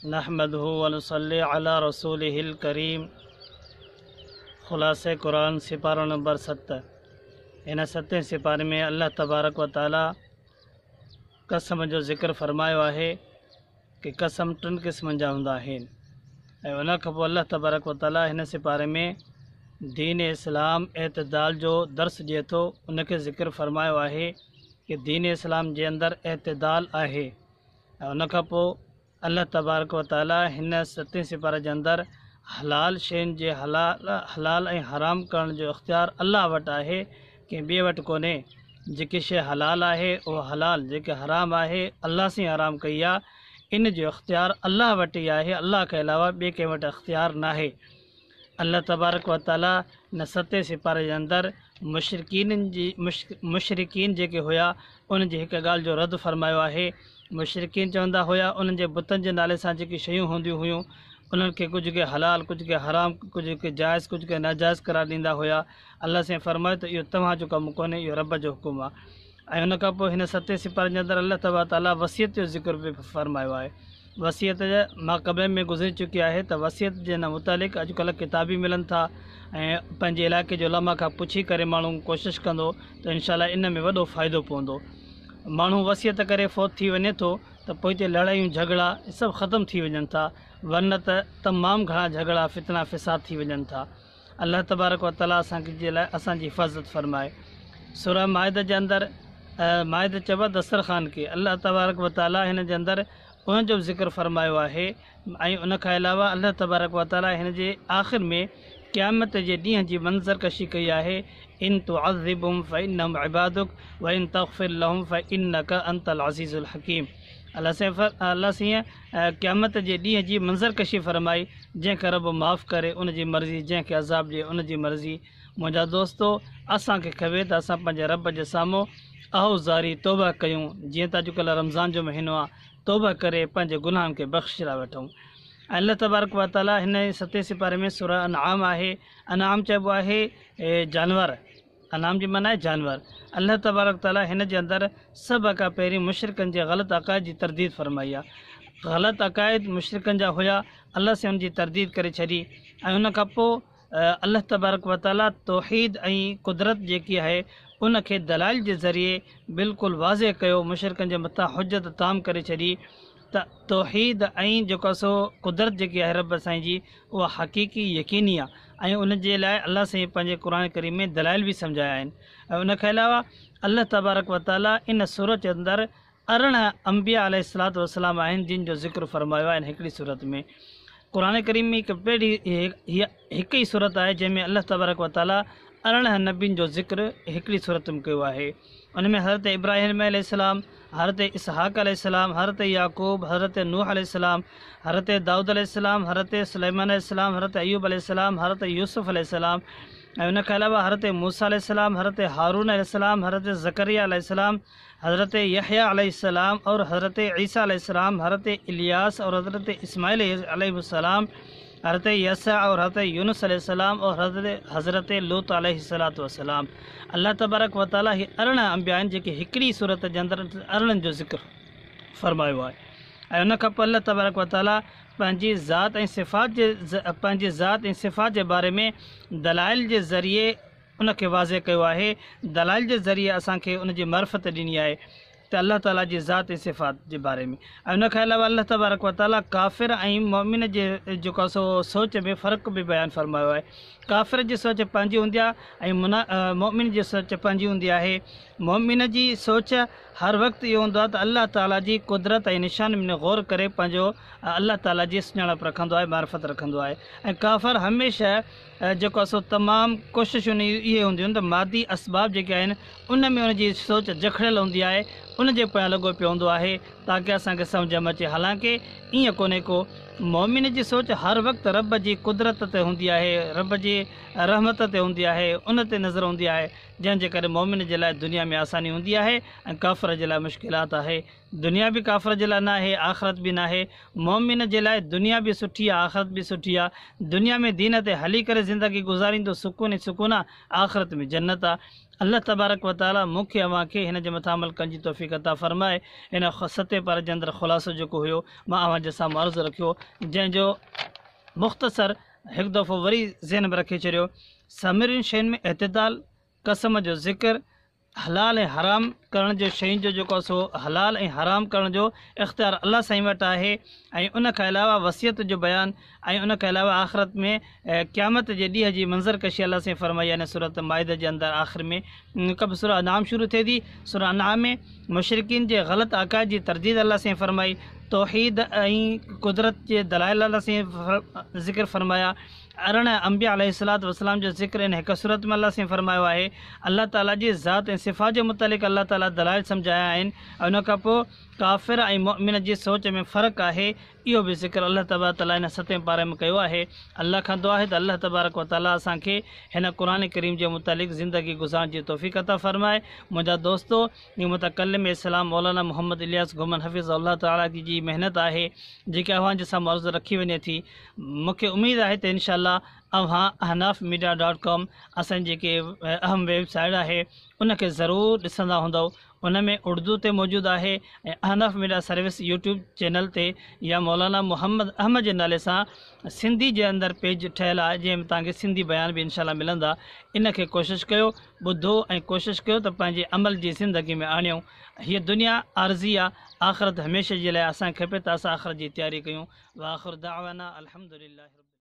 नहमदहु व नुसल्ली अला रसूलिहिल करीम। खुलासे कुरान सिपारो नंबर 7। इन 7 सिपारे में अल्लाह तबारक व ताला कसम जो ज़िक्र फरमायो आहे कि कसम 3 क़िस्मनि जा हूंदा आहिनि। ऐं उन खां पोइ अल्लाह तबारक व ताला हिन सिपारे में दीन इस्लाम एतदाल जो दर्स ॾिए थो। उनखे ज़िक्र फरमायो आहे कि दीन इस्लाम जे अंदरि एतदाल आहे। ऐं उन खां पोइ अल्लाह तबारक व ताला हिन 7 सिपारे जे अंदरि हलाल शयुनि जे हलाल ऐं हराम करण जो इख्तियार अल्लाह वटि आहे, कंहिं ॿिए वटि कोन्हे। जेकी शइ हलाल आहे उहा हलाल, जेके हराम आहे अल्लाह से हराम कई आहे, इन जो इख्तियार अल्लाह वटि ई आहे। अल्लाह के अलावा ॿिए कंहिं वटि इख्तियार नाहे। अल्लाह तबारक व ताला हिन 7 सिपारे जे अंदरि मुशरिकीन जेके हुआ उन जी हिकु ॻाल्हि जो रद्द फरमायो आहे। मुशरिकीन चवंदा हुआ उन्हनि जे बुतनि जे नाले सां जेकी शयूं हूंदियूं हुयूं उन्हनि खे कुझु के हलाल, कुझु के हराम, कुझु के जाइज़, कुझु के नाजाइज़ करार ॾींदा हुआ। अल्लाह से फरमायो त इहो तव्हांजो कमु कोन्हे, इहो रब जो हुकुम आहे। ऐं उन खां पोइ हिन 7 सिपारे जे अंदरि अल्लाह तबारक ताला वसियत जो ज़िक्र बि फरमायो आहे। वसियत जा मां क़बल में गुज़री चुकी आहे त वसियत जे न मुतालिक़ अॼुकल्ह किताबी मिलनि था ऐं पंहिंजे इलाइक़े जो उलमा खां पुछी करे माण्हू कोशिशि कंदो त इनशाला इन में वॾो फ़ाइदो पवंदो। माण्हू वसियत करे फ़ौत थी वञे थो त पोइ हिते लड़ायूं झगड़ा सभु ख़तमु थी वञनि था, वरन त तमामु घणा झगड़ा फितना फ़िसाद थी वञनि था। अल्लाह तबारक व ताला असांजे लाइ असांजी हिफ़ाज़त फरमाए। सूरह माइदा जे अंदरि माइदा चइबो आहे दस्तरख़ान खे। अल्लाह तबारक व ताला हिन जे अंदरि उन जो ज़िक्र फरमायो आहे। ऐं उन खां अलावा अल्लाह तबारक व ताला हिन जे आख़िर में क़यामत जे ॾींहं जी मंज़र कशी कई आहे। इन तुअज़िबहुम फ़इन्नहुम इबादुक व इन तग़फ़िर लहुम फ़इन्नका अंतल अज़ीज़ुल हकीम। अल्लाह से क़यामत जे ॾींहं जी मंज़र कशी फरमाई, जंहिंखे रब माफ़ करे उन जी मर्ज़ी, जंहिंखे अज़ाब ॾिए उन जी मर्ज़ी। मुंहिंजा दोस्तो, असांखे खपे त असां पंहिंजे रब जे साम्हूं अहोज़ारी तौबा कयूं। जीअं त अॼुकल्ह रमज़ान जो महीनो आहे, तौबा करे पंहिंजे गुनाहनि खे बख़्शिश वठूं। अल्लाह तबारक व ताला हिन 7 सिपारे में सूरह अनआम आहे। अनआम चइबो आहे जानवर। अनाम जी माना आहे जानवर। अल्लाह तबारक ताला हिन जे अंदरि सभ खां पहिरीं मुशरिकनि जे ग़लति अक़ाइद जी तरदीद फरमाई आहे। ग़लति अक़ाइद मुशरिकनि जा हुआ, अल्लाह से उनजी तरदीद करे छॾी। ऐं उन खां पोइ अल्लाह तबारक व ताला तौहीद ऐं कुदरत जेकी आहे उनखे दलाइल जे ज़रिए बिल्कुलु वाज़े कयो। मुशरिकनि जे मथां हुज्जत ताम करे छॾी त तौहीद ऐं जेको सो कुदरत जेकी आहे रब साईं जी, उहा हक़ीक़ी यकीनी आहे। ऐं उन जे लाइ अल्लाह साईं पंहिंजे क़ुर करीम में दलाइल बि सम्झाया आहिनि। ऐं उन खां अलावा अल्लाह तबारक व ताला इन सूरत जे अंदरि 18 अंबिया अलैहिस्सलातु वस्सलाम आहिनि, जिन जो ज़िक्र फरमायो आहे हिकिड़ी सूरत में। क़ुर करीम में हिकु ई सूरत आहे जंहिंमें अल्लाह तबारक व ताला 18 नबियुनि जो ज़िक्र हिकिड़ी सूरत में कयो आहे। उन में हज़रत इब्राहिम अलैहिस्सलाम, हज़रत इसहाक़ अलैहिस्सलाम, हज़रत याक़ूब, हज़रत नूह अलैहिस्सलाम, हज़रत दाऊद अलैहिस्सलाम, हज़रत सुलैमान अलैहिस्सलाम, हज़रत अय्यूब अलैहिस्सलाम, हज़रत यूसुफ़ अलैहिस्सलाम। ऐं उन खां अलावा हज़रत मूसा अलैहिस्सलाम, हज़रत हारून अलैहिस्सलाम, हज़रत ज़करिया अलैहिस्सलाम, हज़रत यहया अलैहिस्सलाम और हज़रत ईसा अलैहिस्सलाम, हज़रत इलियास और हज़रत इस्माइल अलैहिस्सलाम, हज़रत यसा और हज़रत यूनुस अलैहिस्सलाम और हज़रत लूत अलैहिस्सलातु वस्सलाम। अल्लाह तबारक व ताला ही 18 अंबिया आहिनि जेके हिकिड़ी सूरत जे अंदरि 18 जो ज़िक्र फरमायो आहे। ऐं उन खां पोइ अल्लाह तबारक व ताला पंहिंजी ज़ात ऐं सिफ़ात जे बारे में दलाइल जे ज़रिए उनखे वाज़े कयो आहे। दलाइल जे ज़रिए असांखे उनजी मारिफ़त ॾिनी आहे त अल्लाह ताला जी ज़ात ऐं सिफ़ात जे बारे में। ऐं उन खां अलावा अल्लाह तबारक व ताला काफ़िर ऐं मोमिन जे जेको सो सोच में फ़र्क़ु बि बयानु फरमायो आहे। काफ़िर जी सोच पंहिंजी हूंदी आहे ऐं मोमिन जी सोच पंहिंजी हूंदी आहे। मोमिन जी सोच हर वक़्तु इहो हूंदो आहे त अल्लाह ताला जी कुदरत ऐं निशान में गौर करे पंहिंजो अल्लाह ताला जी सुञाणप रखंदो आहे, मारिफ़त रखंदो आहे। ऐं काफ़िर हमेशह जेको आहे सो तमामु कोशिशूं इहे हूंदियूं आहिनि त मादी असबाब जेके आहिनि उन में उनजी सोच जखड़ियल हूंदी आहे, उन जे पोयां लॻो पियो हूंदो आहे ताकी असांखे सम्झ में अचे। हालांकि ईअं कोन्हे को, मोमिन जी सोच हर वक़्तु रब जी कुदरत ते हूंदी आहे, रब जी रहमत ते हूंदी आहे, उन ते नज़र हूंदी आहे। जंहिंजे करे मोमिन जे लाइ दुनिया में आसानी हूंदी आहे ऐं काफ़िर जे लाइ मुश्किलात आहे। दुनिया बि काफ़िर जे लाइ न आहे, आख़िरत बि न आहे। मोमिन जे लाइ दुनिया बि सुठी आहे, आख़िरत बि सुठी आहे। दुनिया में दीन ते हली करे ज़िंदगी गुज़ारींदो सुकून ई सुकून आहे, आख़िरत में जन्नत आहे। अल्लाह तबारक व तआला मूंखे अव्हांखे हिन जे मथां अमल करण जी तौफ़ीक़ अता फ़रमाए। हिन सते पारे जे अंदरि ख़ुलासो जेको हुयो मां अव्हांजे साम्हूं अर्ज़ु रखियो, जंहिंजो मुख़्तसर हिकु दफ़ो वरी ज़हन में रखे छॾियो। समिरियुनि शयुनि में एतिदाल, क़सम जो ज़िक्र, हलाल ऐं हराम करण जो शयुनि जो जेको सो हलाल ऐं हराम करण जो इख़्तियार अलाह साईं वटि आहे। ऐं उन खां अलावा वसियत जो बयानु ऐं उन खां अलावा आख़िरत में क़यामत जे ॾींहं जी मंज़र कशी अलाह साईं फरमाई आहे। सूरत माइदा जे अंदरि आख़िर में कब सूरह अनाम शुरू थिए थी। सूरह अनाम में मुशरिकीन जे ग़लति अक़ाइद जी तरदीद अलाह साईं फरमाई, तौहीद ऐं कुदरत जे दलाइल अलाह साईं ज़िक्र फरमाया। अरिड़हं अंबिया अलैहिस्सलातु वस्सलाम जो ज़िक्र इन हिकु सूरत में अलाह साईं फरमायो आहे। अल्लाह ताला जी ज़ात ऐं सिफ़ात जे मुतालिक़ अल्लाह ताला दलाइल सम्झाया आहिनि। ऐं उन खां पोइ काफ़िर ऐं मुमिन जी सोच में फ़र्क़ु आहे, इहो बि ज़िक्र अल्लाह तबारक ताला इन सतें पारे में कयो आहे। अल्लाह खां दुआ आहे त अल्लाह तबारक व ताला असांखे हिन क़ुरान करीम जे मुतालिक़ ज़िंदगी गुज़ारण जी तौफ़ीक़ अता फ़रमाए। मुंहिंजा दोस्तो, इहो मुतकल्लिम इस्लाम मौलाना मोहम्मद इलियास घुमन हफ़ीज़ अल्लाह ताला जी महिनत आहे जेके अव्हांजे साम्हूं अर्ज़ु रखी वञे थी। मूंखे उमेदु आहे त इनशाअल्लाह अव्हां hanaafmedia.com असांजी जेके अहम वेबसाइट आहे उनखे ज़रूरु ॾिसंदा हूंदव। उन में उर्दू ते मौजूदु आहे ऐं हनाफ मीडिया सर्विस यूट्यूब चैनल ते या मौलाना मोहम्मद अहमद जे नाले सां सिंधी जे अंदरि पेज ठहियलु आहे, जंहिंमें तव्हांखे सिंधी बयान बि इनशाला मिलंदा। इनखे कोशिशि कयो, ॿुधो ऐं कोशिशि कयो त पंहिंजे अमल जी ज़िंदगी में आणियूं। हीअ दुनिया आर्ज़ी आहे, आख़िरत हमेशह जे लाइ असांखे खपे त असां आख़िरत जी तयारी कयूं। वाख़िर दाअवाना अल्हम्दुलिल्लाह।